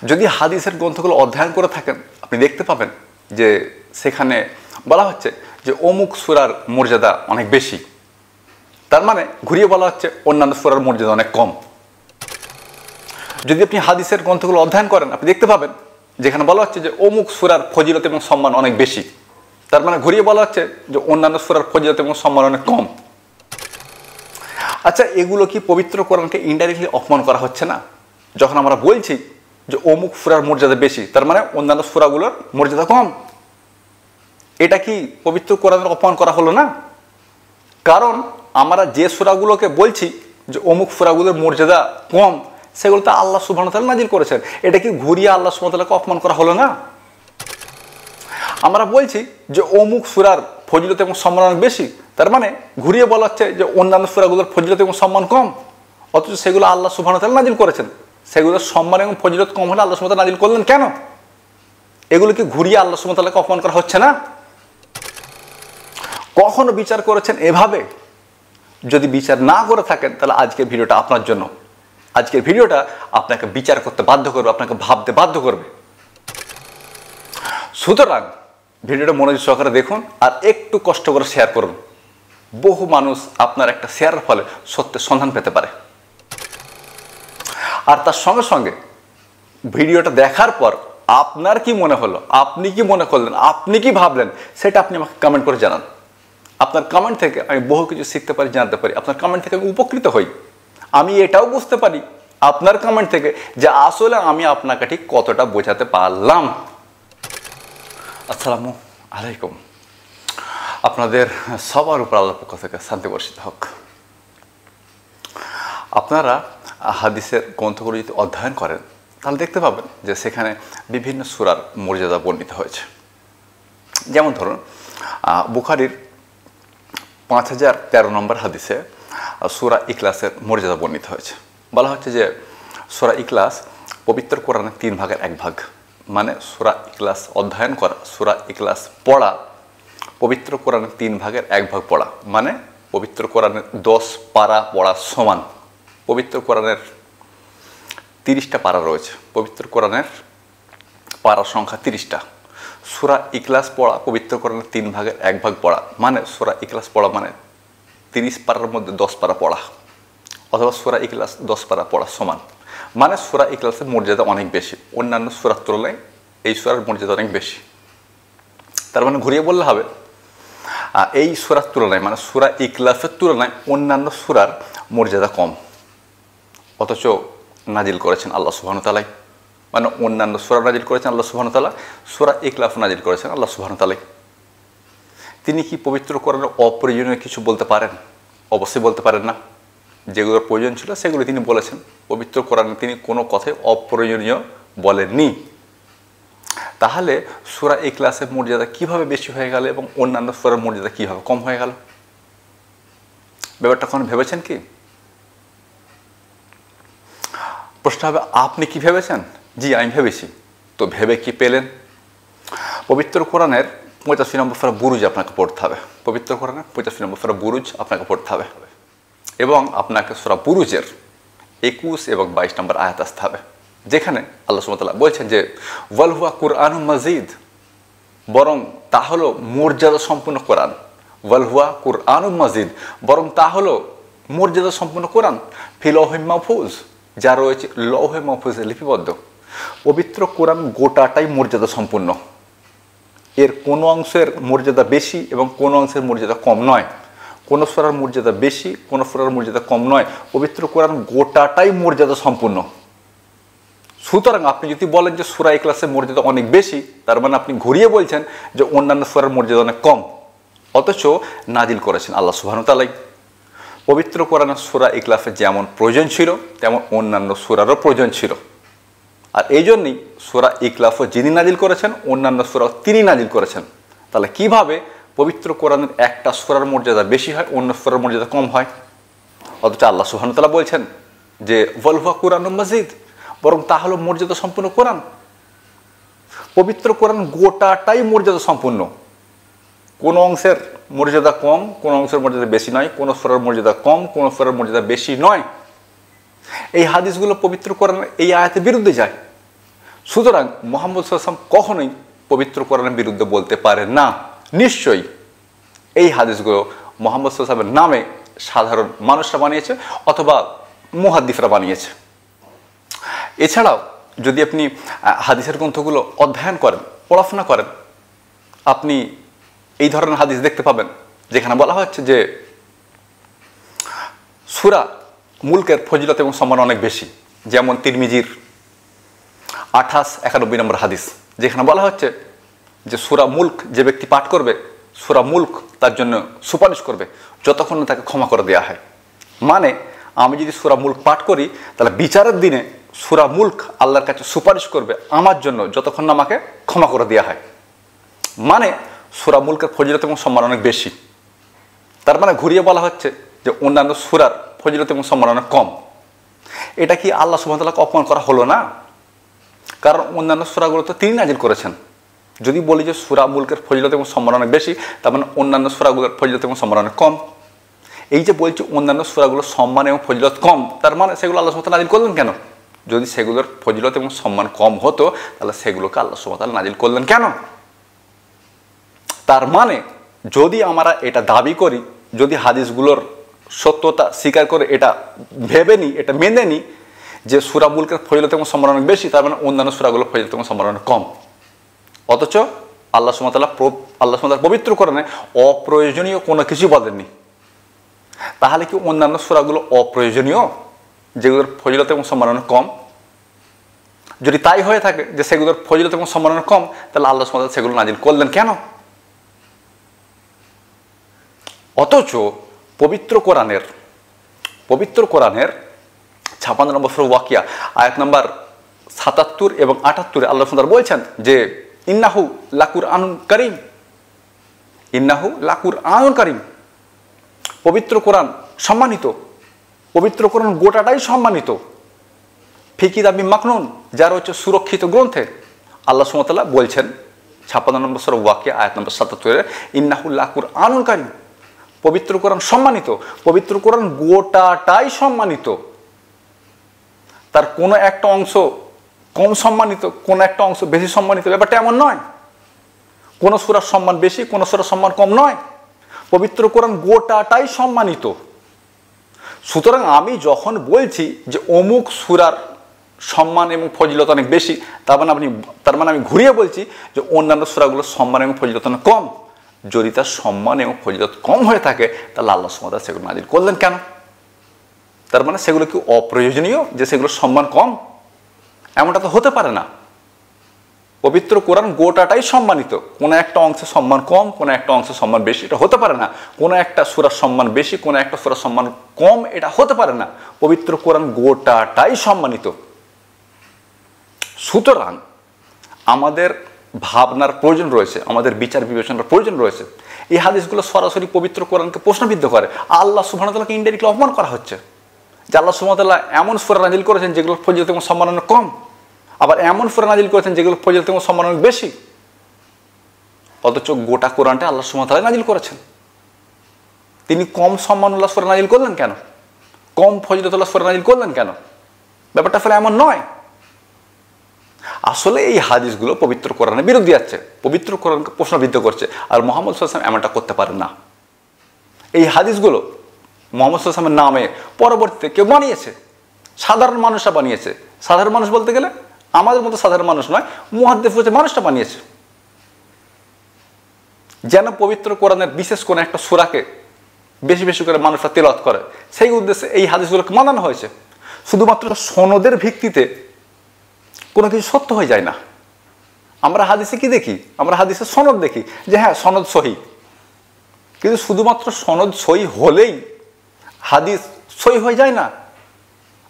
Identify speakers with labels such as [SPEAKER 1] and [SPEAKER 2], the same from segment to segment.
[SPEAKER 1] যদি হাদিসের গ্রন্থগুলো অধ্যয়ন করে থাকেন আপনি দেখতে পাবেন যে সেখানে বলা হচ্ছে যে অমুক সূরার মর্যাদা অনেক বেশি, তার মানে ঘুরিয়ে বলা হচ্ছে অন্যান্য সূরার মর্যাদা অনেক কম। যদি আপনি হাদিসের গ্রন্থগুলো অধ্যয়ন করেন আপনি দেখতে পাবেন যেখানে বলা হচ্ছে যে অমুক সূরার ফজিলত এবং সম্মান অনেক বেশি, তার মানে ঘুরিয়ে বলা হচ্ছে যে অন্যান্য সূরার ফজিলত এবং সম্মান অনেক কম। আচ্ছা, এগুলো কি পবিত্র কোরআনকে ইনডাইরেক্টলি অপমান করা হচ্ছে না? যখন আমরা বলছি যে অমুক সূরার মর্যাদা বেশি, তার মানে অন্যান্য সূরাগুলোর মর্যাদা কম, এটা কি পবিত্র কোরআনের অপমান করা হলো না? কারণ আমরা যে সূরাগুলোকে বলছি যে অমুক সূরাগুলোর মর্যাদা কম, সেগুলো তো আল্লাহ সুবহানাহু ওয়া তাআলা নাজিল করেছেন। এটা কি ঘুরিয়ে আল্লাহ সুবহানাহু ওয়া তাআলাকে অপমান করা হলো না? আমরা বলছি যে অমুক সূরার ফজিলত এবং সম্মান অনেক বেশি, তার মানে ঘুরিয়ে বলা হচ্ছে যে অন্যান্য সূরাগুলোর ফজিলত এবং সম্মান কম, অথচ সেগুলো আল্লাহ সুবহানাহু ওয়া তাআলা নাজিল করেছেন। সেগুলোর সম্মান এবং ফজিলত কম হলে আল্লাহ সুবহানাহু ওয়া তাআলা নাজিল করলেন কেন? এগুলো কি ঘুরিয়ে আল্লাহ সুবহানাহু ওয়া তাআলাকে অপমান করা হচ্ছে না? কখনো বিচার করেছেন এভাবে? যদি বিচার না করে থাকেন তাহলে আজকের ভিডিওটা আপনার জন্য। আজকের ভিডিওটা আপনাকে বিচার করতে বাধ্য করবে, আপনাকে ভাবতে বাধ্য করবে। সুতরাং ভিডিওটা মনোযোগ সহকারে দেখুন আর একটু কষ্ট করে শেয়ার করুন। বহু মানুষ আপনার একটা শেয়ারের ফলে সত্যের সন্ধান পেতে পারে। আর তার সঙ্গে সঙ্গে ভিডিওটা দেখার পর আপনার কি মনে হলো, আপনি কি মনে করলেন, আপনি কি ভাবলেন, সেটা আপনি আমাকে কমেন্ট করে জানান। আপনার কমেন্ট থেকে আমি বহু কিছু শিখতে পারি, জানতে পারি। আপনার কমেন্ট থেকে আমি উপকৃত হই। আমি এটাও বুঝতে পারি আপনার কমেন্ট থেকে যে আসলে আমি আপনাকে ঠিক কতটা বোঝাতে পারলাম। আসসালামু আলাইকুম। আপনাদের সবার উপর আল্লাহর পক্ষ থেকে শান্তি বর্ষিত হোক। আপনারা হাদিসের গ্রন্থগুলো যদি অধ্যয়ন করেন তাহলে দেখতে পাবেন যে সেখানে বিভিন্ন সূরার মর্যাদা বর্ণিত হয়েছে। যেমন ধরুন বুখারীর 5013 নম্বর হাদিসে সূরা ইখলাসের মর্যাদা বর্ণিত হয়েছে। বলা হচ্ছে যে সূরা ইখলাস পবিত্র কোরআনের 3 ভাগের 1 ভাগ, মানে সূরা ইখলাস অধ্যয়ন করা, সূরা ইখলাস পড়া পবিত্র কোরআনের 3 ভাগের 1 ভাগ পড়া, মানে পবিত্র কোরআনের 10 পারা পড়া সমান। পবিত্র কোরআনের 30টা পারা রয়েছে, পবিত্র কোরআনের পারার সংখ্যা 30টা। সূরা ইখলাস পড়া পবিত্র কোরআনের 3 ভাগের 1 ভাগ পড়া, মানে সূরা ইখলাস পড়া মানে 30 পারার মধ্যে 10 পারা পড়া, অথবা সূরা ইখলাস 10 পারা পড়া সমান। মানে সূরা ইখলাসের মর্যাদা অনেক বেশি, অন্যান্য সূরার তুলনায় এই সূরার মর্যাদা অনেক বেশি। তার মানে ঘুরিয়ে বললে হবে এই সূরার তুলনায়, মানে সূরা ইখলাসের তুলনায় অন্যান্য সূরার মর্যাদা কম, অথচ নাজিল করেছেন আল্লাহ সুবহানাহু ওয়া তাআলা। মানে অন্যান্য সূরা নাজিল করেছেন আল্লাহ সুবহানাহু ওয়া তাআলা, সূরা ইখলাস নাজিল করেছেন আল্লাহ সুবহানাহু ওয়া তাআলা। তিনি কি পবিত্র কোরআনের অপ্রয়োজনীয় কিছু বলতে পারেন? অবশ্যই বলতে পারেন না। যেগুলোর প্রয়োজন ছিল সেগুলো তিনি বলেছেন। পবিত্র কোরআনে তিনি কোনো কথাই অপ্রয়োজনীয় বলেননি। তাহলে সূরা ইখলাসের মর্যাদা কিভাবে বেশি হয়ে গেল এবং অন্যান্য সূরার মর্যাদা কিভাবে কম হয়ে গেল? ব্যাপারটা কখনো ভেবেছেন কি? প্রশ্ন হবে আপনি কি ভেবেছেন? জি, আমি ভেবেছি। তো ভেবে কি পেলেন? পবিত্র কোরআনের 85 নম্বর সূরা বুরুজ আপনাকে পড়তে হবে। পবিত্র কোরআনের 85 নম্বর সূরা বুরুজ আপনাকে পড়তে হবে এবং আপনাকে সূরা বুরুজের 21 এবং 22 নম্বর আয়াত আসতে হবে, যেখানে আল্লাহ সুবহানাহু ওয়া তাআলা বলছেন যে ওয়াল হুয়া কুরআনুম মাজিদ, বরং তা হলো মর্যাদা সম্পূর্ণ কোরআন। ওয়াল হুয়া কুরআনুম মাজিদ, বরং তা হলো মর্যাদা সম্পূর্ণ কোরআন। ফি লাওহিম মাহফুজ, যা রয়েছে লৌহে মাহফুজে লিপিবদ্ধ। পবিত্র কোরআন গোটাটাই মর্যাদা সম্পূর্ণ। এর কোনো অংশের মর্যাদা বেশি এবং কোনো অংশের মর্যাদা কম নয়। কোনো সূরার মর্যাদা বেশি, কোনো সূরার মর্যাদা কম নয়। পবিত্র কোরআন গোটাটাই মর্যাদা সম্পূর্ণ। সুতরাং আপনি যদি বলেন যে সূরা ইখলাসের মর্যাদা অনেক বেশি, তার মানে আপনি ঘুরিয়ে বলছেন যে অন্যান্য সূরার মর্যাদা অনেক কম, অথচ নাজিল করেছেন আল্লাহ সুবহানাহু ওয়া তাআলা। পবিত্র কোরআনের সূরা ইখলাসের যেমন প্রয়োজন ছিল তেমন অন্যান্য সূরারও প্রয়োজন ছিল। আর এই জন্যই সূরা ইখলাসও যিনি নাজিল করেছেন, অন্যান্য সূরাও তিনি নাজিল করেছেন। তাহলে কিভাবে পবিত্র কোরআনের একটা সূরার মর্যাদা বেশি হয়, অন্য সূরার মর্যাদা কম হয়? অথচ আল্লাহ সুবহানাহু ওয়া তাআলা বলছেন যে ওয়াল হুয়া কুরআনুম মাজিদ, বরং তা হলো মর্যাদা সম্পূর্ণ কোরআন। পবিত্র কোরআন গোটাটাই মর্যাদা সম্পূর্ণ। কোনো অংশের মর্যাদা কম, কোনো অংশের মর্যাদা বেশি নয়। কোনো সূরার মর্যাদা কম, কোনো সূরার মর্যাদা বেশি নয়। এই হাদিসগুলো পবিত্র কোরআনের এই আয়াতের বিরুদ্ধে যায়। সুতরাং মুহাম্মদ সাল্লাল্লাহু আলাইহি ওয়াসাল্লাম কখনোই পবিত্র কোরআনের বিরুদ্ধে বলতে পারেন না। নিশ্চয়ই এই হাদিসগুলো মুহাম্মদ সাল্লাল্লাহু আলাইহি ওয়াসাল্লামের নামে সাধারণ মানুষরা বানিয়েছে অথবা মুহাদ্দিসরা বানিয়েছে। এছাড়াও যদি আপনি হাদিসের গ্রন্থগুলো অধ্যয়ন করেন, পড়াশোনা করেন, আপনি এই ধরনের হাদিস দেখতে পাবেন যেখানে বলা হচ্ছে যে সূরা মুলকের ফজিলত এবং সম্মান অনেক বেশি। যেমন তিরমিজির 2891 নম্বর হাদিস, যেখানে বলা হচ্ছে যে সূরা মুলক যে ব্যক্তি পাঠ করবে, সূরা মুলক তার জন্য সুপারিশ করবে যতক্ষণ না তাকে ক্ষমা করে দেওয়া হয়। মানে আমি যদি সূরা মুলক পাঠ করি তাহলে বিচারের দিনে সূরা মুলক আল্লাহর কাছে সুপারিশ করবে আমার জন্য যতক্ষণ না আমাকে ক্ষমা করে দেওয়া হয়। মানে সূরা মুলকের ফজিলত এবং সম্মান অনেক বেশি। তার মানে ঘুরিয়ে বলা হচ্ছে যে অন্যান্য সূরার ফজিলত এবং সম্মান অনেক কম। এটা কি আল্লাহ সুবহানাহু ওয়া তাআলাকে অপমান করা হলো না? কারণ অন্যান্য সূরাগুলো তো তিনি নাজিল করেছেন। যদি বলি যে সূরা মুলকের ফজিলত এবং সম্মান অনেক বেশি, তার মানে অন্যান্য সূরাগুলোর ফজিলত এবং সম্মান অনেক কম। এই যে বলছি অন্যান্য সূরাগুলোর সম্মান এবং ফজিলত কম, তার মানে সেগুলো আল্লাহ সুবহানাহু ওয়া তাআলা নাজিল করলেন কেন? যদি সেগুলোর ফজিলত এবং সম্মান কম হতো তাহলে সেগুলোকে আল্লাহ সুবহানাহু ওয়া তাআলা নাজিল করলেন কেন? তার মানে যদি আমরা এটা দাবি করি, যদি হাদিসগুলোর সত্যতা স্বীকার করে এটা ভেবে নিই, এটা মেনে নিই যে সূরা মুলকের ফজিলত এবং সম্মান অনেক বেশি, তার মানে অন্যান্য সূরাগুলোর ফজিলত এবং সম্মান অনেক কম। অথচ আল্লাহ সুবহানাহু ওয়া তাআলা পবিত্র কোরআনে অপ্রয়োজনীয় কোনো কিছু বলেননি। তাহলে কি অন্যান্য সূরাগুলো অপ্রয়োজনীয় যেগুলোর ফজিলত এবং সম্মান অনেক কম? যদি তাই হয়ে থাকে যে সেগুলোর ফজিলত এবং সম্মান অনেক কম, তাহলে আল্লাহ সুবহানাহু ওয়া তাআলা সেগুলো নাজিল করলেন কেন? অথচ পবিত্র কোরআনের 56 নম্বর সূরা ওয়াকিয়া আয়াত নম্বর 77 এবং 78 আল্লাহ সুবহানাহু ওয়া তাআলা বলছেন যে ইন্নাহু লাকুরআনুন কারীম, ইন্নাহু লাকুরআনুন কারীম। পবিত্র কোরআন সম্মানিত, পবিত্র কোরআন গোটাটাই সম্মানিত। ফি কিতাবিম মাকনুন, যার হচ্ছে সুরক্ষিত গ্রন্থে। আল্লাহ সুবহানাহু ওয়া তাআলা বলছেন 56 নম্বর সূরা ওয়াকিয়া আয়াত নম্বর 77 ইন্নাহু লাকুরআনুন কারীম। পবিত্র কোরআন সম্মানিত, পবিত্র কোরআন গোটাটাই সম্মানিত। তার কোনো একটা অংশ কম সম্মানিত, কোনো একটা অংশ বেশি সম্মানিত, ব্যাপারটা এমন নয়। কোনো সূরার সম্মান বেশি, কোনো সূরার সম্মান কম নয়। পবিত্র কোরআন গোটাটাই সম্মানিত। সুতরাং আমি যখন বলছি যে অমুক সূরার সম্মান এবং ফজিলত অনেক বেশি, তার মানে আমি ঘুরিয়ে বলছি যে অন্যান্য সূরাগুলোর সম্মান এবং ফজিলত অনেক কম। যদি তার সম্মান এবং ফজিলত কম হয়ে থাকে তাহলে আল্লাহ সুবহানাহু ওয়া তাআলা সেগুলো নাজিল করলেন কেন? তার মানে সেগুলো কি অপ্রয়োজনীয় যে সেগুলোর সম্মান কম? এমনটা তো হতে পারে না। পবিত্র কোরআন গোটাটাই সম্মানিত, কোনো একটা অংশে সম্মান কম, কোনো একটা অংশে সম্মান বেশি, এটা হতে পারে না। কোনো একটা সূরার সম্মান বেশি, কোনো একটা সূরার সম্মান কম, এটা হতে পারে না। পবিত্র কোরআন গোটাটাই সম্মানিত। সুতরাং আমাদের ভাবনার প্রয়োজন রয়েছে, আমাদের বিচার বিবেচনার প্রয়োজন রয়েছে। এই হাদিসগুলো সরাসরি পবিত্র কোরআনকে প্রশ্নবিদ্ধ করে। আল্লাহ সুবহানাহু ওয়া তাআলাকে ইনডাইরেক্টলি অপমান করা হচ্ছে যে আল্লাহ সুবহানাহু ওয়া তাআলা এমন সূরা নাজিল করেছেন যেগুলোর ফজিলত এবং সম্মান অনেক কম, আবার এমন সূরা নাজিল করেছেন যেগুলোর ফজিলত এবং সম্মান অনেক বেশি। অথচ গোটা কোরআনটা আল্লাহ সুবহানাহু ওয়া তাআলা নাজিল করেছেন। তিনি কম সম্মানুল্লাহ সূরা নাজিল করলেন কেন? কম ফজিলতুল্লাহ সূরা নাজিল করলেন কেন? ব্যাপারটা আসলে এমন নয়। আসলে এই হাদিসগুলো পবিত্র কোরআনের বিরুদ্ধে যাচ্ছে, পবিত্র কোরআনকে প্রশ্নবিদ্ধ করছে। আর মুহাম্মদ সাল্লাল্লাহু আলাইহি ওয়াসাল্লাম এমনটা করতে পারেন না। এই হাদিসগুলো মুহাম্মদ সাল্লাল্লাহু আলাইহি ওয়াসাল্লামের নামে পরবর্তীতে কেউ বানিয়েছে, সাধারণ মানুষরা বানিয়েছে। সাধারণ মানুষ বলতে গেলে আমাদের মতো সাধারণ মানুষ নয়, মুহাদ্দিস হচ্ছে মানুষটা বানিয়েছে। যেন পবিত্র কোরআনের বিশেষ কোনো একটা সূরাকে বেশি বেশি করে মানুষরা তেলাওয়াত করে, সেই উদ্দেশ্যে এই হাদিসগুলোকে বানানো হয়েছে। শুধুমাত্র সনদের ভিত্তিতে কোনো কিছু সত্য হয়ে যায় না। আমরা হাদিসে কি দেখি? আমরা হাদিসে সনদ দেখি যে হ্যাঁ সনদ সহি, কিন্তু শুধুমাত্র সনদ সহি হলেই হাদিস সহি হয়ে যায় না।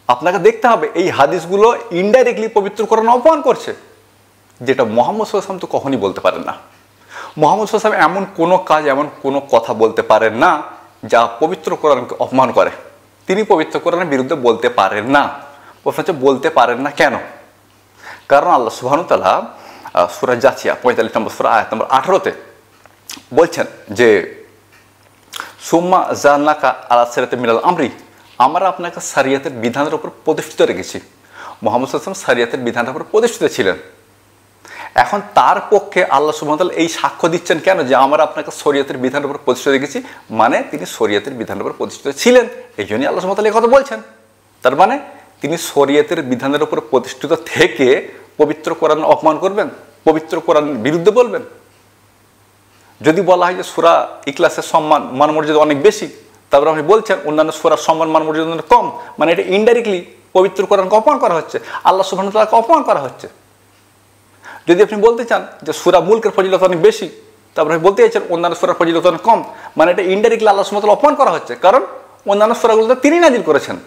[SPEAKER 1] আপনাকে দেখতে হবে এই হাদিসগুলো ইনডাইরেক্টলি পবিত্র কোরআন অপমান করছে, যেটা মুহাম্মদ সাল্লাল্লাহু আলাইহি ওয়াসাল্লাম তো কখনই বলতে পারেন না। মুহাম্মদ সাল্লাল্লাহু আলাইহি ওয়াসাল্লাম এমন কোনো কাজ, এমন কোনো কথা বলতে পারেন না যা পবিত্র কোরআনকে অপমান করে। তিনি পবিত্র কোরআনের বিরুদ্ধে বলতে পারেন না। প্রশ্ন হচ্ছে বলতে পারেন না কেন? কারণ আল্লাহ সুবহানাহু ওয়া তাআলা সূরা জাসিয়া 45 নম্বর সূরা আয়াত নম্বর 18-তে বলছেন যে সুম্মা জান্নাকা আলা সিরাতিন মিনাল আমরি, আমরা আপনাকে শরিয়তের বিধানের উপর প্রতিষ্ঠিত রেখেছি। মুহাম্মদ সাল্লাল্লাহু আলাইহি ওয়াসাল্লাম শরিয়তের বিধানের উপর প্রতিষ্ঠিত ছিলেন। এখন তার পক্ষে আল্লাহ সুবহানাহু ওয়া তাআলা এই সাক্ষ্য দিচ্ছেন কেন যে আমরা আপনাকে শরিয়তের বিধানের উপর প্রতিষ্ঠিত দেখেছি, মানে তিনি শরিয়তের বিধানের উপর প্রতিষ্ঠিত ছিলেন, এই জন্যই আল্লাহ সুবহানাহু ওয়া তাআলা এই কথা বলছেন। তার মানে তিনি শরিয়তের বিধানের উপর প্রতিষ্ঠিত থেকে পবিত্র কোরআন অপমান করবেন, পবিত্র কোরআনের বিরুদ্ধে বলবেন? যদি বলা হয় যে সূরা ইখলাসের সম্মান মান মর্যাদা অনেক বেশি, তারপর আপনি বলছেন অন্যান্য সূরার সম্মান মান মর্যাদা অনেক কম, মানে এটা ইনডাইরেক্টলি পবিত্র কোরআনকে অপমান করা হচ্ছে, আল্লাহ সুবহানাহু ওয়া তাআলাকে অপমান করা হচ্ছে। যদি আপনি বলতে চান যে সূরা মুলকের ফজিলত অনেক বেশি, তারপরে আপনি বলতে চাইছেন অন্যান্য সূরার ফজিলত অনেক কম, মানে এটা ইনডাইরেক্টলি আল্লাহ সুবহানাহু ওয়া তাআলা অপমান করা হচ্ছে, কারণ অন্যান্য সূরাগুলোতে তিনি নাজিল করেছেন।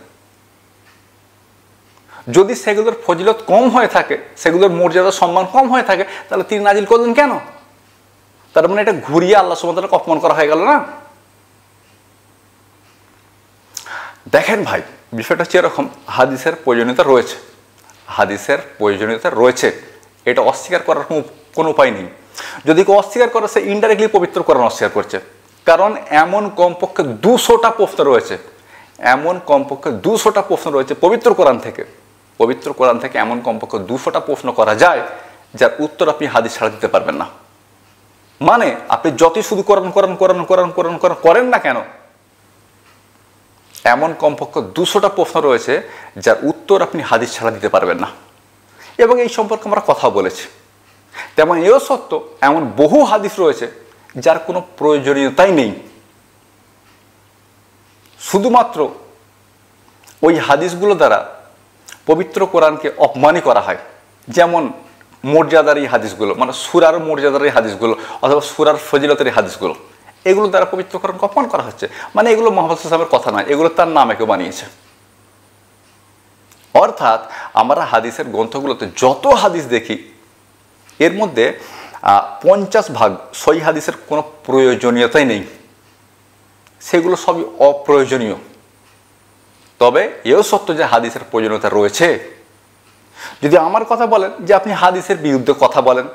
[SPEAKER 1] যদি সেগুলোর ফজিলত কম হয়ে থাকে, সেগুলোর মর্যাদা সম্মান কম হয়ে থাকে, তাহলে তিনি নাজিল করলেন কেন? তার মানে এটা ঘুরিয়ে আল্লাহ সুবহানাহু ওয়া তাআলাকে অপমান করা হয়ে গেল না? দেখেন ভাই, বিষয়টা হচ্ছে এরকম, হাদিসের প্রয়োজনীয়তা রয়েছে, হাদিসের প্রয়োজনীয়তা রয়েছে, এটা অস্বীকার করার কোনো উপায় নেই। যদি কেউ অস্বীকার করে, সে ইনডাইরেক্টলি পবিত্র কোরআন অস্বীকার করছে, কারণ এমন কমপক্ষে 200টা প্রশ্ন রয়েছে, এমন কমপক্ষে 200টা প্রশ্ন রয়েছে পবিত্র কোরআন থেকে, পবিত্র কোরআন থেকে এমন কমপক্ষে 200টা প্রশ্ন করা যায় যার উত্তর আপনি হাদিস ছাড়া দিতে পারবেন না। মানে আপনি যতই শুধু কোরআন কোরআন কোরআন কোরআন কোরআন কোরআন করেন না কেন, এমন কমপক্ষে 200টা প্রশ্ন রয়েছে যার উত্তর আপনি হাদিস ছাড়া দিতে পারবেন না। এবং এই সম্পর্কে আমরা কথা বলেছি। তেমন এও সত্য, এমন বহু হাদিস রয়েছে যার কোনো প্রয়োজনীয়তাই নেই, শুধুমাত্র ওই হাদিসগুলো দ্বারা পবিত্র কোরআনকে অপমানই করা হয়। যেমন মর্যাদার এই হাদিসগুলো, মানে সূরার মর্যাদার এই হাদিসগুলো, অথবা সূরার ফজিলতের এই হাদিসগুলো, এগুলো দ্বারা পবিত্র কোরআনকে অপমান করা হচ্ছে। মানে এগুলো মুহাম্মদ সাল্লাল্লাহু আলাইহি ওয়াসাল্লামের কথা নয়, এগুলো তার নামে কেউ বানিয়েছে। অর্থাৎ আমরা হাদিসের গ্রন্থগুলোতে যত হাদিস দেখি, এর মধ্যে 50% সহিহ হাদিসের কোনো প্রয়োজনীয়তাই নেই, সেগুলো সবই অপ্রয়োজনীয়। তবে এও সত্য যে হাদিসের প্রয়োজনীয়তা রয়েছে। যদি আমার কথা বলেন যে আপনি হাদিসের বিরুদ্ধে কথা বলেন,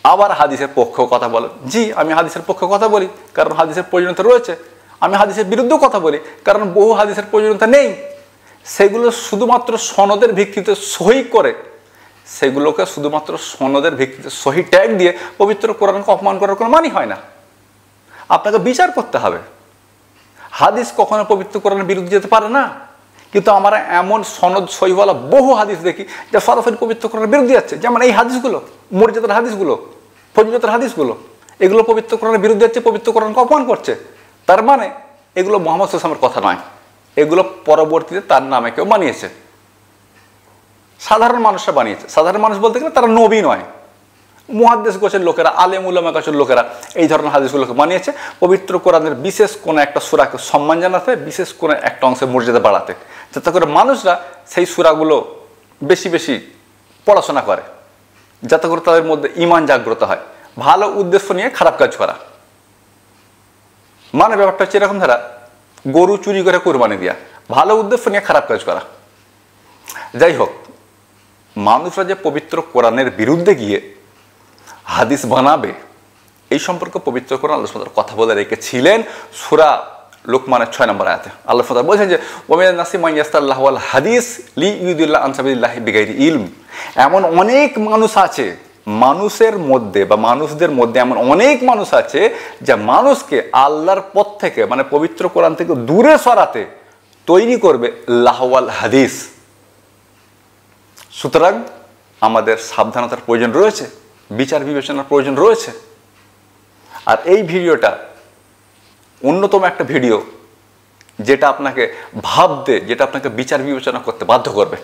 [SPEAKER 1] আবার হাদিসের পক্ষেও কথা বলেন, জি আমি হাদিসের পক্ষে কথা বলি কারণ হাদিসের প্রয়োজনীয়তা রয়েছে, আমি হাদিসের বিরুদ্ধেও কথা বলি কারণ বহু হাদিসের প্রয়োজনীয়তা নেই, সেগুলো শুধুমাত্র সনদের ভিত্তিতে সহি করে, সেগুলোকে শুধুমাত্র সনদের ভিত্তিতে সহি ট্যাগ দিয়ে পবিত্র কোরআনকে অপমান করার কোনো মানি হয় না। আপনাকে বিচার করতে হবে। হাদিস কখনো পবিত্র কোরআনের বিরুদ্ধে যেতে পারে না, কিন্তু আমরা এমন সনদ সহিওয়ালা বহু হাদিস দেখি যা সরাসরি পবিত্র কোরআনের বিরুদ্ধে যাচ্ছে। যেমন এই হাদিসগুলো, মর্যাদার হাদিসগুলো, ফজিলতের হাদিসগুলো, এগুলো পবিত্র কোরআনের বিরুদ্ধে যাচ্ছে, পবিত্র কোরআনকে অপমান করছে। তার মানে এগুলো মুহাম্মদ সাল্লাল্লাহু আলাইহি ওয়াসাল্লামের কথা নয়, এগুলো পরবর্তীতে তার নামে কেউ বানিয়েছে, সাধারণ মানুষরা বানিয়েছে। সাধারণ মানুষ বলতে গেলে তারা নবী নয়, মুহাদ্দিস গোছের লোকেরা, আলেম উলামা গোছের লোকেরা এই ধরনের হাদিসগুলোকে বানিয়েছে পবিত্র কোরআনের বিশেষ কোনো একটা সূরাকে সম্মান জানাতে, বিশেষ কোনো একটা অংশের মর্যাদা বাড়াতে, যাতে করে মানুষরা সেই সূরাগুলো বেশি বেশি পড়াশোনা করে, যাতে করে তাদের মধ্যে ঈমান জাগ্রত হয়। ভালো উদ্দেশ্য নিয়ে খারাপ কাজ করা, মানে ব্যাপারটা হচ্ছে এরকম, ধারা গরু চুরি করে কোরবানি দেয়া, ভালো উদ্দেশ্য নিয়ে খারাপ কাজ করা। যাই হোক, মানুষরা যে পবিত্র কোরআনের বিরুদ্ধে গিয়ে হাদিস বানাবে, এই সম্পর্কে পবিত্র কোরআন আল্লাহ সুবহানাহু ওয়া তাআলা কথা বলে রেখেছিলেন সূরা লুকমানের 6 নম্বর আয়াতে। আল্লাহ সুবহানাহু ওয়া তাআলা বলেছেন যে ওয়ামিনান নাসি মান ইয়াস্তাল্লাহু আল হাদিস লিইউদিল্লা আন সাবিলিল্লাহি বিগাইরি ইলম। এমন অনেক মানুষ আছে, মানুষের মধ্যে বা মানুষদের মধ্যে এমন অনেক মানুষ আছে যা মানুষকে আল্লাহর পথ থেকে, মানে পবিত্র কোরআন থেকে দূরে সরাতে তৈরি করবে লাহওয়াল হাদিস। সুতরাং আমাদের সাবধানতার প্রয়োজন রয়েছে, বিচার বিবেচনার প্রয়োজন রয়েছে। আর এই ভিডিওটা অন্যতম একটা ভিডিও যেটা আপনাকে ভাবতে, যেটা আপনাকে বিচার বিবেচনা করতে বাধ্য করবে।